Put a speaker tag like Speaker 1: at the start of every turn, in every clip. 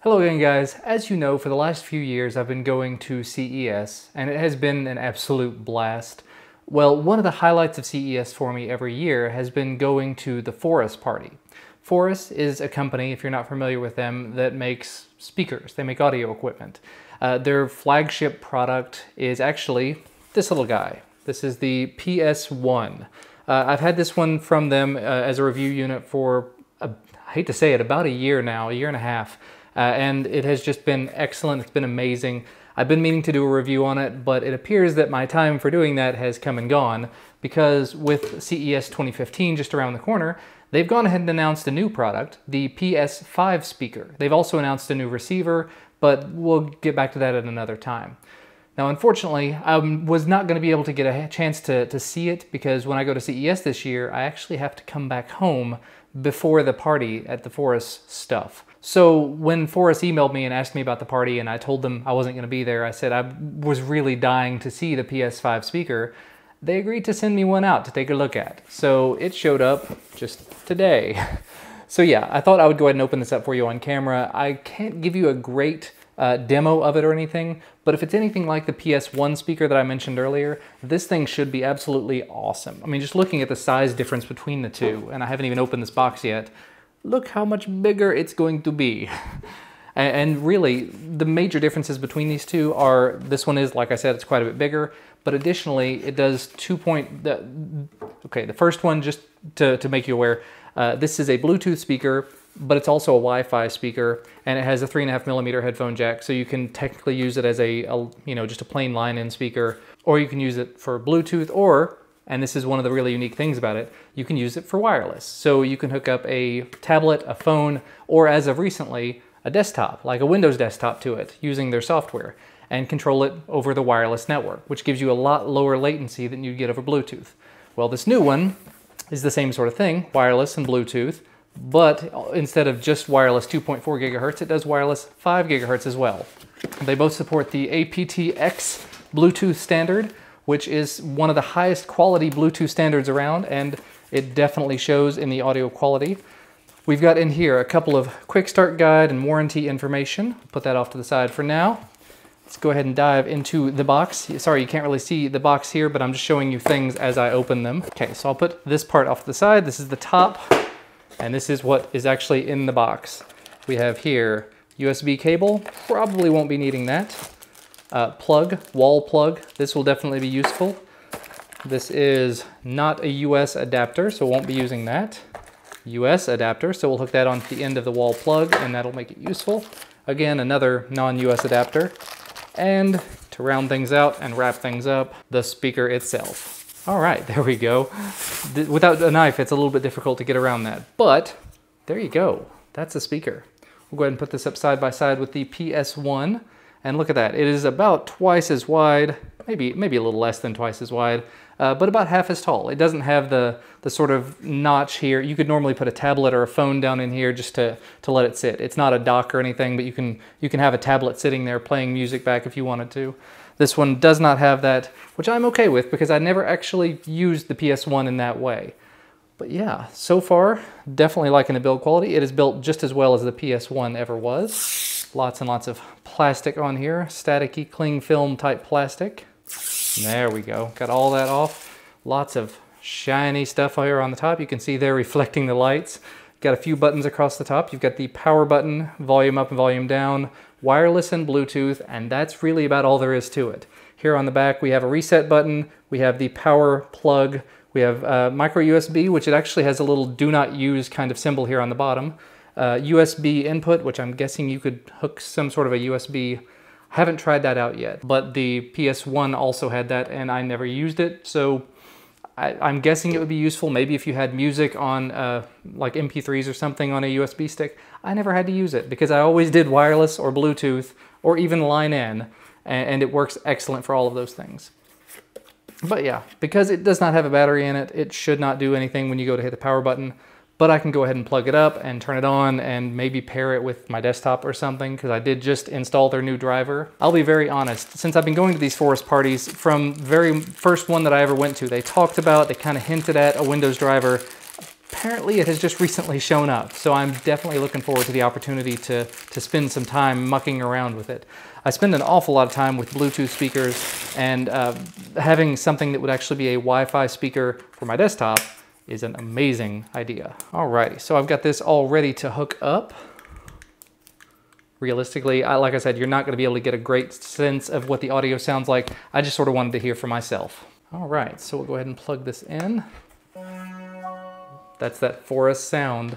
Speaker 1: Hello again, guys. As you know, for the last few years I've been going to CES and it has been an absolute blast. Well, one of the highlights of CES for me every year has been going to the Phorus party. Phorus is a company, if you're not familiar with them, that makes speakers. They make audio equipment. Their flagship product is actually this little guy. This is the PS1. I've had this one from them as a review unit for, I hate to say it, about a year now, a year and a half. And it has just been excellent. It's been amazing. I've been meaning to do a review on it, but it appears that my time for doing that has come and gone because with CES 2015 just around the corner, they've gone ahead and announced a new product, the PS5 speaker. They've also announced a new receiver, but we'll get back to that at another time. Now, unfortunately, I was not going to be able to get a chance to see it because when I go to CES this year, I actually have to come back home before the party at the Phorus stuff. So when Phorus emailed me and asked me about the party and I told them I wasn't going to be there, I said I was really dying to see the PS5 speaker. They agreed to send me one out to take a look at. So it showed up just today. So yeah, I thought I would go ahead and open this up for you on camera. I can't give you a great demo of it or anything, but if it's anything like the PS1 speaker that I mentioned earlier, this thing should be absolutely awesome. I mean, just looking at the size difference between the two, and I haven't even opened this box yet, look how much bigger it's going to be. And really, the major differences between these two are, this one is, like I said, it's quite a bit bigger, but additionally, it does the first one, just to make you aware, this is a Bluetooth speaker, but it's also a Wi-Fi speaker, and it has a 3.5mm headphone jack, so you can technically use it as just a plain line-in speaker, or you can use it for Bluetooth, or, and this is one of the really unique things about it, you can use it for wireless. So you can hook up a tablet, a phone, or as of recently, a desktop, like a Windows desktop to it, using their software, and control it over the wireless network, which gives you a lot lower latency than you'd get over Bluetooth. Well, this new one is the same sort of thing, wireless and Bluetooth, but instead of just wireless 2.4 gigahertz, it does wireless 5 gigahertz as well. They both support the aptX Bluetooth standard, which is one of the highest quality Bluetooth standards around, and it definitely shows in the audio quality. We've got in here a couple of quick start guide and warranty information. Put that off to the side for now. Let's go ahead and dive into the box. Sorry, you can't really see the box here, but I'm just showing you things as I open them. Okay, so I'll put this part off to the side. This is the top, and this is what is actually in the box. We have here USB cable, probably won't be needing that. Plug, wall plug, this will definitely be useful. This is not a US adapter, so won't be using that. US adapter, so we'll hook that onto the end of the wall plug and that'll make it useful. Again, another non-US adapter. And to round things out and wrap things up, the speaker itself. All right, there we go. Without a knife, it's a little bit difficult to get around that, but there you go. That's a speaker. We'll go ahead and put this up side by side with the PS1. And look at that, it is about twice as wide, maybe a little less than twice as wide, but about half as tall. It doesn't have the sort of notch here. You could normally put a tablet or a phone down in here just to let it sit. It's not a dock or anything, but you can have a tablet sitting there playing music back if you wanted to. This one does not have that, which I'm okay with because I never actually used the PS1 in that way. But yeah, so far, definitely liking the build quality. It is built just as well as the PS1 ever was. Lots and lots of plastic on here, staticky cling film type plastic. There we go, got all that off. Lots of shiny stuff here on the top. You can see they're reflecting the lights. Got a few buttons across the top. You've got the power button, volume up and volume down, wireless and Bluetooth, and that's really about all there is to it. Here on the back, we have a reset button. We have the power plug. We have micro USB, which it actually has a little do not use kind of symbol here on the bottom. USB input, which I'm guessing you could hook some sort of a USB. I haven't tried that out yet, but the PS1 also had that and I never used it. So I'm guessing it would be useful maybe if you had music on like MP3s or something on a USB stick. I never had to use it because I always did wireless or Bluetooth or even line in, and it works excellent for all of those things. But yeah, because it does not have a battery in it, it should not do anything when you go to hit the power button. But I can go ahead and plug it up and turn it on and maybe pair it with my desktop or something because I did just install their new driver. I'll be very honest, since I've been going to these Phorus parties, from very first one that I ever went to, they talked about, they kind of hinted at a Windows driver. apparently it has just recently shown up, so I'm definitely looking forward to the opportunity to spend some time mucking around with it. I spend an awful lot of time with Bluetooth speakers, and having something that would actually be a Wi-Fi speaker for my desktop is an amazing idea. Alrighty, so I've got this all ready to hook up. Realistically, like I said, you're not going to be able to get a great sense of what the audio sounds like. I just sort of wanted to hear for myself. Alright, so we'll go ahead and plug this in. That's that Phorus sound.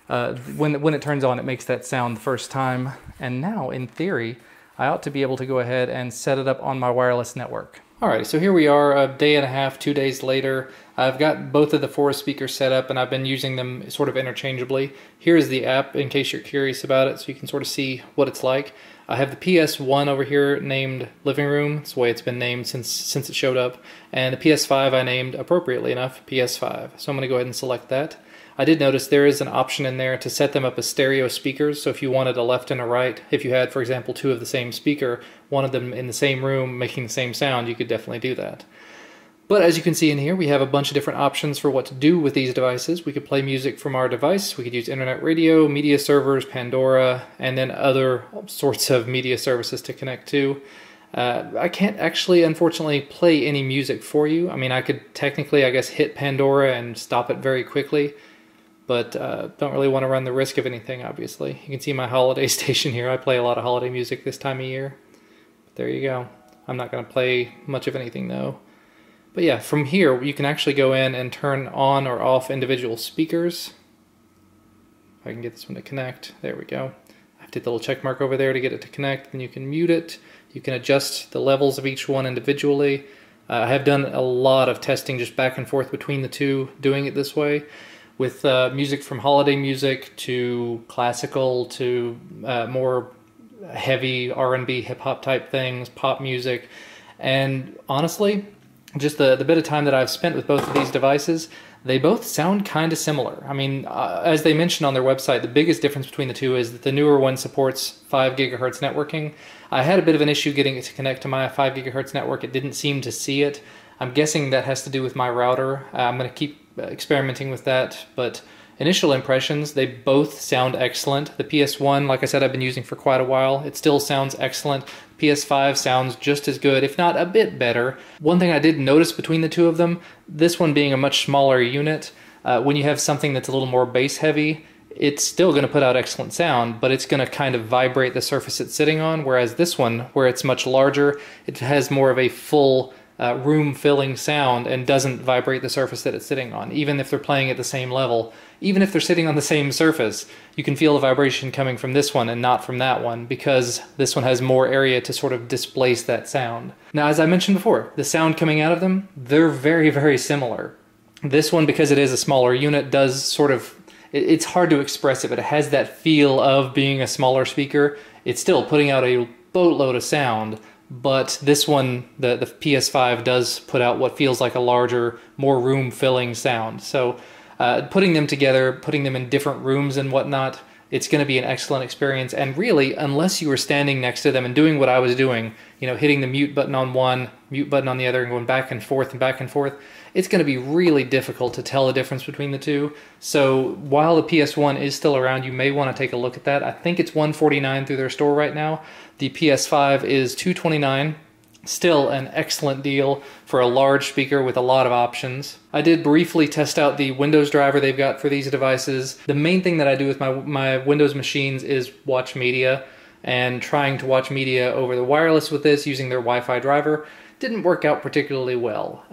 Speaker 1: When it turns on, it makes that sound the first time. And now, in theory, I ought to be able to go ahead and set it up on my wireless network. Alright, so here we are a day and a half, 2 days later. I've got both of the Phorus speakers set up and I've been using them sort of interchangeably. Here's the app in case you're curious about it, so you can sort of see what it's like. I have the PS1 over here named Living Room. It's the way it's been named since it showed up. And the PS5 I named, appropriately enough, PS5. So I'm going to go ahead and select that. I did notice there is an option in there to set them up as stereo speakers, so if you wanted a left and a right, if you had, for example, two of the same speaker, one of them in the same room making the same sound, you could definitely do that. But as you can see in here, we have a bunch of different options for what to do with these devices. We could play music from our device, we could use internet radio, media servers, Pandora, and then other sorts of media services to connect to. I can't actually, unfortunately, play any music for you. I mean, I could technically, I guess, hit Pandora and stop it very quickly, but don't really want to run the risk of anything, obviously. You can see my holiday station here. I play a lot of holiday music this time of year. But there you go. I'm not going to play much of anything, though. But yeah, from here, you can actually go in and turn on or off individual speakers. If I can get this one to connect. There we go. I have to hit the little check mark over there to get it to connect. Then you can mute it. You can adjust the levels of each one individually. I have done a lot of testing just back and forth between the two, doing it this way. With music from holiday music to classical to more heavy R&B hip-hop type things, pop music. And honestly, just the bit of time that I've spent with both of these devices, they both sound kind of similar. I mean, as they mentioned on their website, the biggest difference between the two is that the newer one supports 5 gigahertz networking. I had a bit of an issue getting it to connect to my 5 gigahertz network. It didn't seem to see it. I'm guessing that has to do with my router. I'm going to keep experimenting with that, but initial impressions, they both sound excellent. The PS1, like I said, I've been using for quite a while. It still sounds excellent. PS5 sounds just as good, if not a bit better. One thing I did notice between the two of them, this one being a much smaller unit, when you have something that's a little more bass heavy, it's still going to put out excellent sound, but it's going to kind of vibrate the surface it's sitting on, whereas this one, where it's much larger, it has more of a full room-filling sound and doesn't vibrate the surface that it's sitting on. Even if they're playing at the same level, even if they're sitting on the same surface, you can feel the vibration coming from this one and not from that one, because this one has more area to sort of displace that sound. Now, as I mentioned before, the sound coming out of them, they're very, very similar. This one, because it is a smaller unit, does sort of, it's hard to express it, but it has that feel of being a smaller speaker. It's still putting out a boatload of sound, but this one, the PS5, does put out what feels like a larger, more room-filling sound. So putting them together, putting them in different rooms and whatnot, it's going to be an excellent experience. And really, unless you were standing next to them and doing what I was doing, you know, hitting the mute button on one, mute button on the other, and going back and forth, it's going to be really difficult to tell the difference between the two. So while the PS1 is still around, you may want to take a look at that. I think it's $149 through their store right now. The PS5 is $229. Still an excellent deal for a large speaker with a lot of options. I did briefly test out the Windows driver they've got for these devices. The main thing that I do with my Windows machines is watch media, and trying to watch media over the wireless with this using their Wi-Fi driver didn't work out particularly well.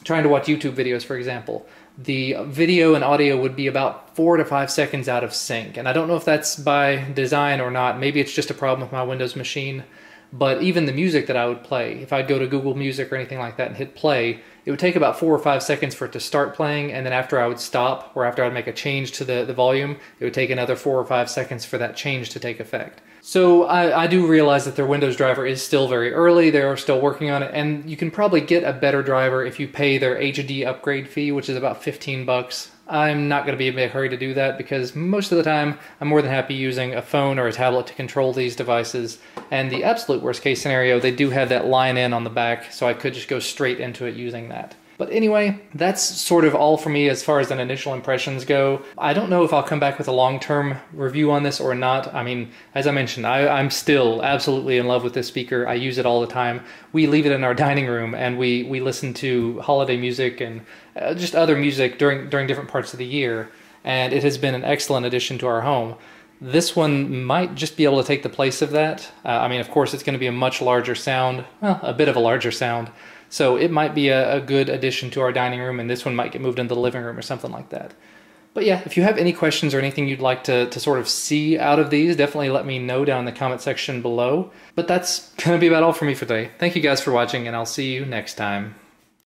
Speaker 1: Trying to watch YouTube videos, for example, the video and audio would be about 4 to 5 seconds out of sync, and I don't know if that's by design or not. Maybe it's just a problem with my Windows machine. But even the music that I would play, if I'd go to Google Music or anything like that and hit play, it would take about 4 or 5 seconds for it to start playing, and then after I would stop, or after I'd make a change to the volume, it would take another 4 or 5 seconds for that change to take effect. So I do realize that their Windows driver is still very early, they are still working on it, and you can probably get a better driver if you pay their HD upgrade fee, which is about $15. I'm not going to be in a hurry to do that because most of the time I'm more than happy using a phone or a tablet to control these devices. And the absolute worst case scenario, they do have that line in on the back, so I could just go straight into it using that. But anyway, that's sort of all for me as far as an initial impressions go. I don't know if I'll come back with a long-term review on this or not. I mean, as I mentioned, I'm still absolutely in love with this speaker. I use it all the time. We leave it in our dining room and we listen to holiday music and just other music during different parts of the year. And it has been an excellent addition to our home. This one might just be able to take the place of that. I mean, of course, it's going to be a much larger sound, well, a bit of a larger sound. So it might be a good addition to our dining room, and this one might get moved into the living room or something like that. But yeah, if you have any questions or anything you'd like to sort of see out of these, definitely let me know down in the comment section below. But that's going to be about all for me for today. Thank you guys for watching, and I'll see you next time.